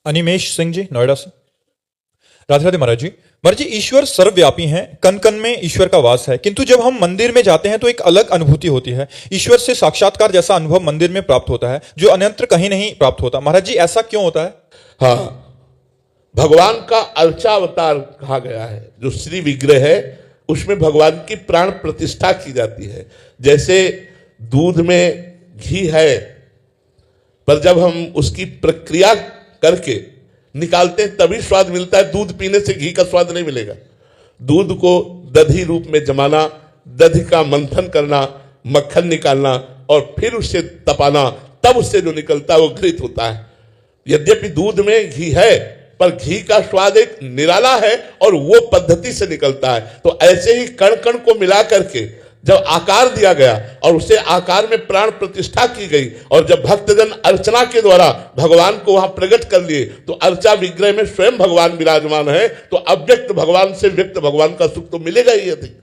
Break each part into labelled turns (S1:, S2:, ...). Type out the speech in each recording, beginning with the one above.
S1: अनिमेश सिंह जी नोएडा से। राधे राधे महाराज जी। महाराज जी, ईश्वर सर्वव्यापी हैं, कण कण में ईश्वर का वास है, किंतु जब हम मंदिर में जाते हैं तो एक अलग अनुभूति होती है। ईश्वर से साक्षात्कार जैसा अनुभव मंदिर में प्राप्त होता है जो अन्यत्र कहीं नहीं प्राप्त होता। महाराज जी, ऐसा क्यों होता है?
S2: हाँ, भगवान का अर्चावतार कहा गया है। जो श्री विग्रह है उसमें भगवान की प्राण प्रतिष्ठा की जाती है। जैसे दूध में घी है, पर जब हम उसकी प्रक्रिया करके निकालते हैं तभी स्वाद मिलता है। दूध पीने से घी का स्वाद नहीं मिलेगा। दूध को दधी रूप में जमाना, दधी का मंथन करना, मक्खन निकालना और फिर उससे तपाना, तब उससे जो निकलता है वो घृत होता है। यद्यपि दूध में घी है पर घी का स्वाद एक निराला है और वो पद्धति से निकलता है। तो ऐसे ही कण कण को मिला करके जब आकार दिया गया और उसे आकार में प्राण प्रतिष्ठा की गई और जब भक्तजन अर्चना के द्वारा भगवान को वहां प्रकट कर लिए तो अर्चा विग्रह में स्वयं भगवान विराजमान है। तो अव्यक्त भगवान से व्यक्त भगवान का सुख तो मिलेगा ही अधिक।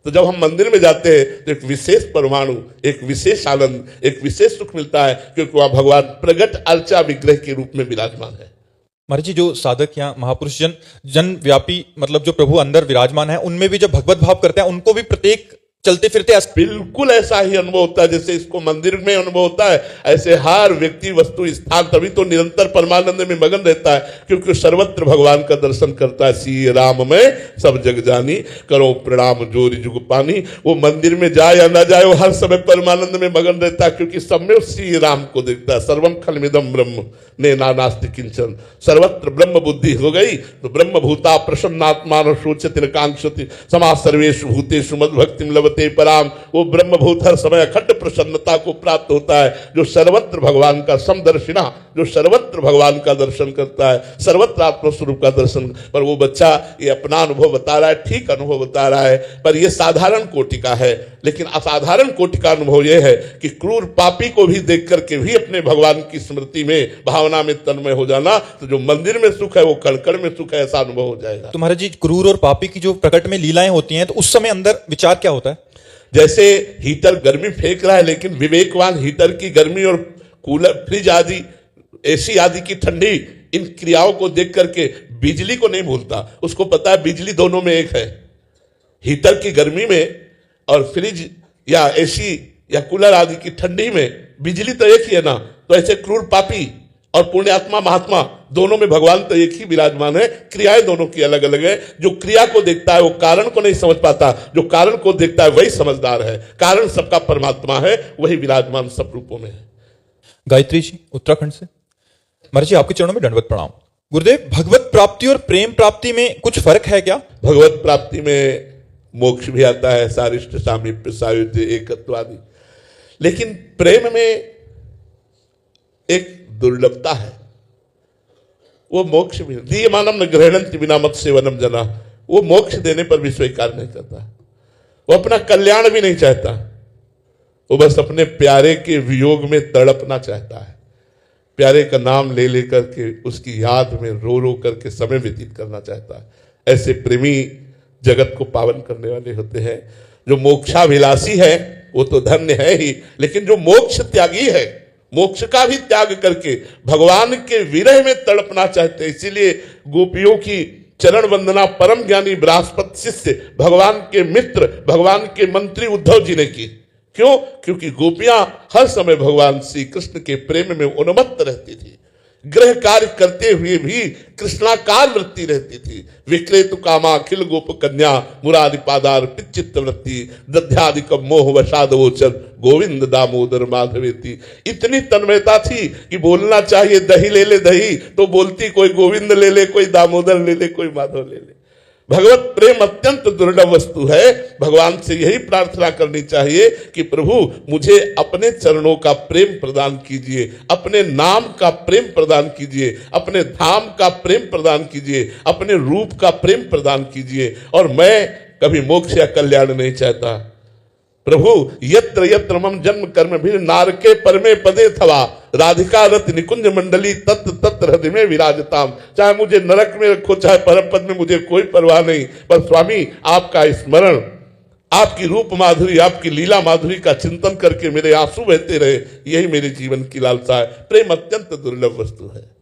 S2: तो जब हम मंदिर में जाते हैं तो एक विशेष परमाणु, एक विशेष आनंद, एक विशेष सुख मिलता है क्योंकि वह भगवान प्रगट अर्चा विग्रह के रूप में विराजमान है।
S1: महाराज जी, जो साधक या महापुरुष जन व्यापी मतलब जो प्रभु अंदर विराजमान है, उनमें भी जब भगवत भाव करते हैं उनको भी प्रत्येक चलते फिरते
S2: बिल्कुल ऐसा ही अनुभव होता है जैसे इसको मंदिर में अनुभव होता है। ऐसे हर व्यक्ति, वस्तु, स्थान तभी तो निरंतर परमानंद में मगन रहता है क्योंकि सर्वत्र भगवान का दर्शन करता है। सी राम में सब जग जानी, करो प्रणाम जोरी जुग पानी। वो मंदिर में जाए या ना जाए वो हर समय परमानंद में मगन रहता है क्योंकि सब में श्री राम को देखता है। सर्वम खलमिदम ब्रह्म ने नास्ति किंचन, सर्वत्र ब्रह्म बुद्धि हो गई तो ब्रह्म भूता प्रसन्नात्मान शोचति न कांक्षति समा सर्वेषु भूतेषु मद भक्तिम लभते पराम। वो ब्रह्मभूत हर समय अखंड प्रसन्नता को प्राप्त होता है जो सर्वत्र भगवान का समदर्शिना, जो सर्वत्र भगवान का दर्शन करता है, सर्वत्र आत्मस्वरूप का दर्शन। पर वो बच्चा ये अपना अनुभव बता रहा है, ठीक अनुभव बता रहा है, पर ये साधारण कोटि का है। लेकिन असाधारण कोटि का अनुभव यह है कि क्रूर पापी को भी देख करके भी अपने भगवान की स्मृति में, भावना में तन्मय हो जाना। तो जो मंदिर में सुख है वो कण-कण में सुख है, ऐसा अनुभव हो जाएगा।
S1: तो महाराज जी, क्रूर और पापी की जो प्रकट में लीलाएं होती हैं तो उस समय अंदर विचार क्या होता है?
S2: जैसे हीटर गर्मी फेंक रहा है लेकिन विवेकवान हीटर की गर्मी और कूलर, फ्रिज आदि, एसी आदि की ठंडी, इन क्रियाओं को देख करके बिजली को नहीं भूलता। उसको पता है बिजली दोनों में एक है। हीटर की गर्मी में और फ्रिज या एसी या कूलर आदि की ठंडी में बिजली तो एक ही है ना। तो ऐसे क्रूर पापी और पुण्यात्मा महात्मा दोनों में भगवान तो एक ही विराजमान है, क्रियाएं दोनों की अलग अलग है। जो क्रिया को देखता है वो कारण को नहीं समझ पाता, जो कारण को देखता है वही समझदार है। कारण सबका परमात्मा है, वही विराजमान सब रूपों में है।
S1: गायत्री जी उत्तराखंड से। महाराज जी, आपके चरणों में दंडवत प्रणाम। गुरुदेव, भगवत प्राप्ति और प्रेम प्राप्ति में कुछ फर्क है क्या?
S2: भगवत प्राप्ति में मोक्ष भी आता है, सारिष्ट सामीप्य सायुज्य एकत्वादि, लेकिन प्रेम में एक दुर्लभता है। वो मोक्ष भी दीयमानम न ग्रहणन्ति बिना मत सेवनम जना, वो मोक्ष देने पर भी स्वीकार नहीं करता। वो अपना कल्याण भी नहीं चाहता, वो बस अपने प्यारे के वियोग में तड़पना चाहता है। प्यारे का नाम ले लेकर के उसकी याद में रो रो करके समय व्यतीत करना चाहता है। ऐसे प्रेमी जगत को पावन करने वाले होते हैं। जो मोक्षाभिलाषी है वो तो धन्य है ही, लेकिन जो मोक्ष त्यागी है, मोक्ष का भी त्याग करके भगवान के विरह में तड़पना चाहते हैं। इसीलिए गोपियों की चरण वंदना परम ज्ञानी बृहस्पति शिष्य भगवान के मित्र, भगवान के मंत्री उद्धव जी ने की। क्यों? क्योंकि गोपियां हर समय भगवान श्री कृष्ण के प्रेम में उन्मत्त रहती थी। गृह कार्य करते हुए भी कृष्णाकार वृत्ति रहती थी। विक्रेतु कामा अखिल गोप कन्या मुरारी पादार पिचित्त वृत्ति दध्यादिक मोह वशादवोचर गोविंद दामोदर माधवेती। इतनी तन्मयता थी कि बोलना चाहिए दही ले ले दही तो बोलती कोई गोविंद ले ले, कोई दामोदर ले ले, कोई माधव ले ले। भगवत प्रेम अत्यंत दुर्लभ वस्तु है। भगवान से यही प्रार्थना करनी चाहिए कि प्रभु मुझे अपने चरणों का प्रेम प्रदान कीजिए, अपने नाम का प्रेम प्रदान कीजिए, अपने धाम का प्रेम प्रदान कीजिए, अपने रूप का प्रेम प्रदान कीजिए। और मैं कभी मोक्ष या कल्याण नहीं चाहता। प्रभु यत्र यत्र मम जन्म कर्म भी नारके परमे पदे थवा राधिका रत निकुंज मंडली तत् तत्र हृदय में विराजताम। चाहे मुझे नरक में रखो चाहे परम पद में, मुझे कोई परवाह नहीं, पर स्वामी आपका स्मरण, आपकी रूप माधुरी, आपकी लीला माधुरी का चिंतन करके मेरे आंसू बहते रहे, यही मेरे जीवन की लालसा है। प्रेम अत्यंत दुर्लभ वस्तु है।